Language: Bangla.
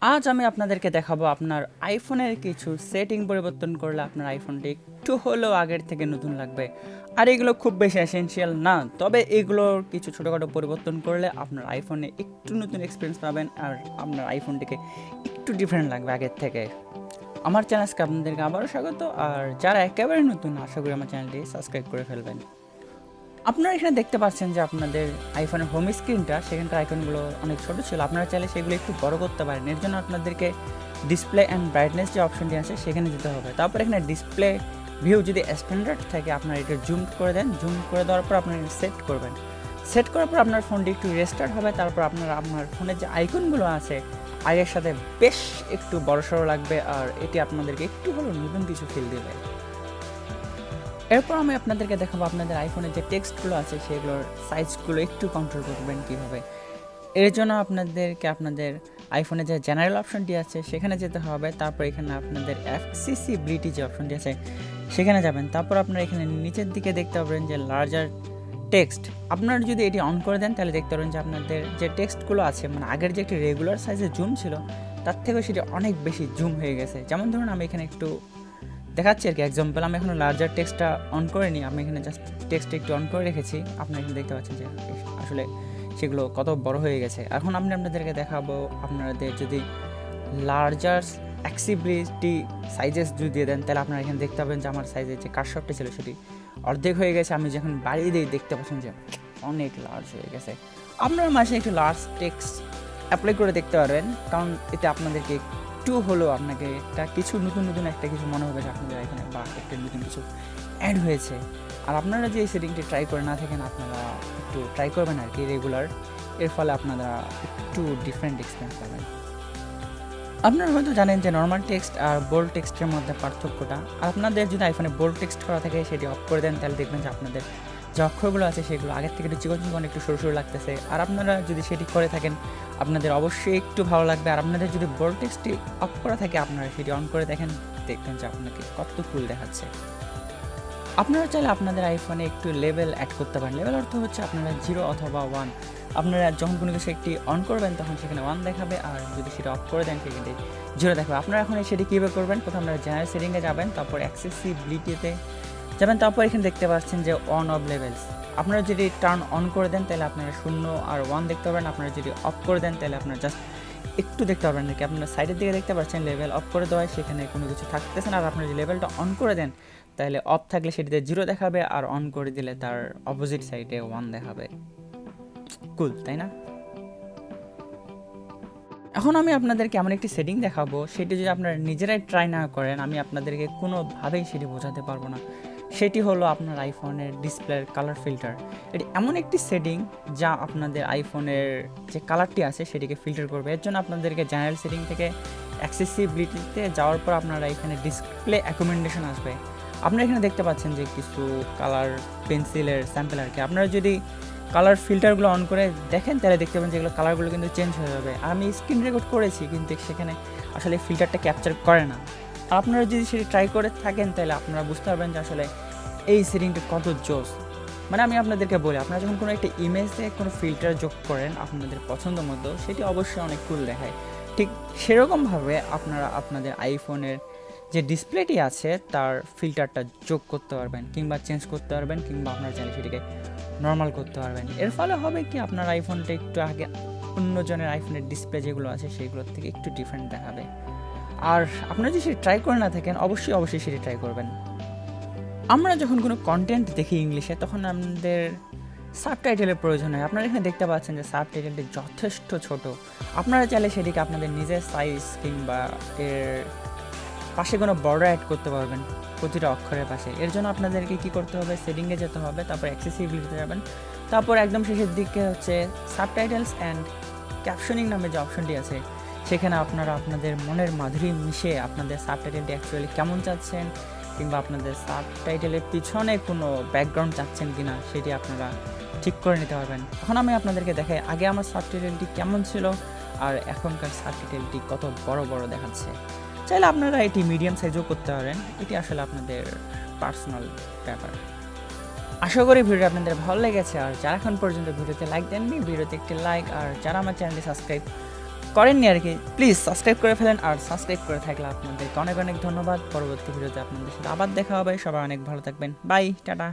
আজ আমি আপনাদেরকে দেখাবো আপনার আইফোনের কিছু সেটিং পরিবর্তন করলে আপনার আইফোনটি একটু হলেও আগের থেকে নতুন লাগবে। আর এগুলো খুব বেশি এসেনশিয়াল না, তবে এগুলোর কিছু ছোটোখাটো পরিবর্তন করলে আপনার আইফোনে একটু নতুন এক্সপিরিয়েন্স পাবেন আর আপনার আইফোনটিকে একটু ডিফারেন্ট লাগবে আগের থেকে। আমার চ্যানেলকে আপনাদেরকে আবারও স্বাগত। আর যারা একেবারে নতুন, আশা করি আমার চ্যানেলটি সাবস্ক্রাইব করে ফেলবেন। আপনারা এখানে দেখতে পাচ্ছেন যে আপনাদের আইফোনের হোম স্ক্রিনটা, সেখানকার আইকনগুলো অনেক ছোটো ছিল। আপনারা চাইলে সেগুলো একটু বড় করতে পারেন। এর জন্য আপনাদেরকে ডিসপ্লে অ্যান্ড ব্রাইটনেস যে অপশনটি আছে সেখানে যেতে হবে। তারপর এখানে ডিসপ্লে ভিউ যদি স্ট্যান্ডার্ড থাকে আপনারা এটা জুম করে দেন। জুম করে দেওয়ার পর আপনারা সেট করবেন। সেট করার পর আপনার ফোনটি একটু রেস্টার্ট হবে। তারপর আপনার ফোনের যে আইকনগুলো আছে আগের সাথে বেশ একটু বড়সড় লাগবে, আর এটি আপনাদেরকে একটু হলেও নতুন কিছু ফিল দেবে। এরপর আমি আপনাদেরকে দেখাবো আপনাদের আইফোনের যে টেক্সটগুলো আছে সেগুলোর সাইজগুলো একটু কন্ট্রোল করবেন কীভাবে। এর জন্য আপনাদেরকে আপনাদের আইফোনের যে জেনারেল অপশনটি আছে সেখানে যেতে হবে। তারপর এখানে আপনাদের অ্যাক্সেসিবিলিটি যে অপশনটি আছে সেখানে যাবেন। তারপর আপনারা এখানে নিচের দিকে দেখতে পাবেন যে লার্জার টেক্সট। আপনারা যদি এটি অন করে দেন তাহলে দেখতে পাবেন যে আপনাদের যে টেক্সটগুলো আছে, মানে আগের যে একটি রেগুলার সাইজের জুম ছিল তার থেকেও সেটি অনেক বেশি জুম হয়ে গেছে। যেমন ধরুন আমি এখানে একটু দেখাচ্ছি আর কি এক্সাম্পল। আমি এখন লার্জার টেক্সটটা অন করে নিই। আমি এখানে জাস্ট টেক্সট একটু অন করে রেখেছি। আপনারা এখানে দেখতে পাচ্ছেন যে আসলে সেগুলো কত বড় হয়ে গেছে। এখন আমি আপনাদেরকে দেখাবো আপনাদের যদি লার্জার অ্যাক্সেসিবিলিটি সাইজেস যদি দিয়ে দেন তাহলে আপনারা এখানে দেখতে পাবেন যে আমার সাইজের যে কার্সরটি ছিল সেটি অর্ধেক হয়ে গেছে। আমি যখন বাড়িয়ে দিই দেখতে পাচ্ছেন যে অনেক লার্জ হয়ে গেছে। আপনারা মাসে একটু লার্জ টেক্সট অ্যাপ্লাই করে দেখতে পারবেন, কারণ এতে আপনাদেরকে একটু হলেও আপনাকে একটা কিছু নতুন একটা কিছু মনে হবে যে আপনাদের এখানে বা একটা নতুন কিছু অ্যাড হয়েছে। আর আপনারা যে এই সেটিংটি ট্রাই করে না থাকেন আপনারা একটু ট্রাই করবেন আর কি রেগুলার। এর ফলে আপনারা একটু ডিফারেন্ট এক্সপিরিয়েন্স পাবেন। আপনারা হয়তো জানেন যে নর্মাল টেক্সট আর বোল্ড টেক্সটের মধ্যে পার্থক্যটা। আর আপনাদের যদি আইফোনে বোল্ড টেক্সট করা থাকে সেটি অফ করে দেন তাহলে দেখবেন যে আপনাদের যে অক্ষরগুলো আছে সেগুলো আগের থেকে একটু চিকন একটু সরু সরু লাগতেছে। আর আপনারা যদি সেটি করে থাকেন আপনাদের অবশ্যই একটু ভালো লাগবে। আর আপনাদের যদি বোল্ড টেক্সটটি অফ করা থাকে আপনারা সেটি অন করে দেখেন, দেখবেন যে আপনাকে কত কুল দেখাচ্ছে। আপনারা চাইলে আপনাদের আইফোনে একটু লেভেল অ্যাড করতে পারেন। লেভেল অর্থ হচ্ছে আপনারা 0 অথবা 1। আপনারা যখন কোনো কিছু একটি অন করবেন তখন সেখানে 1 দেখাবে, আর যদি সেটা অফ করে দেন সেখানে 0 দেখাবে। আপনারা এখন সেটি কীভাবে করবেন, প্রথমে আপনারা জেনারেল সেটিংয়ে যাবেন, তারপর অ্যাক্সেসিবিলিটিতে যাবেন, তারপর এখানে দেখতে পাচ্ছেন যে অন অফ লেভেলস। আপনারা যদি টার্ন অন করে দেন তাহলে আপনারা 0 আর 1 দেখতে পাবেন। আপনারা যদি অফ করে দেন তাহলে আপনারা জাস্ট একটু দেখতে পারবেন নাকি আপনারা সাইডের দিকে দেখতে পাচ্ছেন লেভেল অফ করে দেওয়ায় সেখানে কোনো কিছু থাকতেছে না। আর আপনারা যদি লেভেলটা অন করে দেন তাহলে অফ থাকলে সেটিতে 0 দেখাবে, আর অন করে দিলে তার অপোজিট সাইডে 1 দেখাবে। কুল, তাই না? এখন আমি আপনাদেরকে এমন একটি সেটিং দেখাবো, সেটি যদি আপনারা নিজেরাই ট্রাই না করেন আমি আপনাদেরকে কোনোভাবেই সেটি বোঝাতে পারবো না। সেটি হলো আপনার আইফোনের ডিসপ্লের কালার ফিল্টার। এটি এমন একটি সেটিং যা আপনাদের আইফোনের যে কালারটি আছে সেটিকে ফিল্টার করবে। এর জন্য আপনাদেরকে জেনারেল সেটিং থেকে অ্যাক্সেসিবিলিটিতে যাওয়ার পর আপনারা এখানে ডিসপ্লে অ্যাকোমেন্ডেশন আসবে। আপনারা এখানে দেখতে পাচ্ছেন যে কিছু কালার পেন্সিলের স্যাম্পল আর কি। আপনারা যদি কালার ফিল্টারগুলো অন করে দেখেন তাহলে দেখতে পাবেন যেগুলো কালারগুলো কিন্তু চেঞ্জ হয়ে যাবে। আমি স্ক্রিন রেকর্ড করেছি কিন্তু সেখানে আসলে ফিল্টারটা ক্যাপচার করে না। আর আপনারা যদি সেটি ট্রাই করে থাকেন তাহলে আপনারা বুঝতে পারবেন যে আসলে এই সেটিংটা কত জোস। মানে আমি আপনাদেরকে বলি, আপনারা যখন কোনো একটা ইমেজে কোনো ফিল্টার যোগ করেন আপনাদের পছন্দ মতো, সেটি অবশ্যই অনেক কুল দেখায়। ঠিক সেরকমভাবে আপনারা আপনাদের আইফোনের যে ডিসপ্লেটি আছে তার ফিল্টারটা যোগ করতে পারবেন, কিংবা চেঞ্জ করতে পারবেন, কিংবা আপনারা চাইলে সেটিকে নর্মাল করতে পারবেন। এর ফলে হবে কি আপনার আইফোনটা একটু আগে অন্যজনের আইফোনের ডিসপ্লে যেগুলো আছে সেগুলোর থেকে একটু ডিফারেন্ট দেখাবে। আর আপনারা যদি সেটি ট্রাই করে না থাকেন অবশ্যই সেটি ট্রাই করবেন। আমরা যখন কোনো কন্টেন্ট দেখি ইংলিশে তখন আমাদের সাবটাইটেলের প্রয়োজন হয়। আপনারা এখানে দেখতে পাচ্ছেন যে সাবটাইটেলটি যথেষ্ট ছোট। আপনারা চাইলে সেটিকে আপনাদের নিজের সাইজ কিংবা এর পাশে কোনো বর্ডার অ্যাড করতে পারবেন প্রতিটা অক্ষরের পাশে। এর জন্য আপনাদেরকে কী করতে হবে, সেটিংয়ে যেতে হবে, তারপর অ্যাক্সেসিবিলিটিতে যাবেন, তারপর একদম শেষের দিকে হচ্ছে সাবটাইটেলস অ্যান্ড ক্যাপশনিং নামে যে অপশনটি আছে সেখানে আপনারা আপনাদের মনের মাধুরী মিশে আপনাদের সাবটাইটেলটি অ্যাকচুয়ালি কেমন চাচ্ছেন, কিংবা আপনাদের সাবটাইটেলের পিছনে কোনো ব্যাকগ্রাউন্ড চাচ্ছেন কিনা সেটি আপনারা ঠিক করে নিতে পারবেন। এখন আমি আপনাদেরকে দেখাই আগে আমার সাবটাইটেলটি কেমন ছিল আর এখনকার সাবটাইটেলটি কত বড় বড় দেখাচ্ছে। চাইলে আপনারা এটি মিডিয়াম সাইজও করতে পারেন, এটি আসলে আপনাদের পার্সোনাল ব্যাপার। আশা করি ভিডিও আপনাদের ভালো লেগেছে। আর যারা এখন পর্যন্ত ভিডিওতে লাইক দেননি ভিডিওতে একটি লাইক, আর যারা আমার চ্যানেলটি সাবস্ক্রাইব করেননি আর কি, প্লিজ সাবস্ক্রাইব করে ফেলেন। আর সাবস্ক্রাইব করে থাকলে আপনাদেরকে অনেক অনেক ধন্যবাদ। পরবর্তী ভিডিওতে আপনাদের সাথে আবার দেখা হবে। সবাই অনেক ভালো থাকবেন, বাই, টাটা।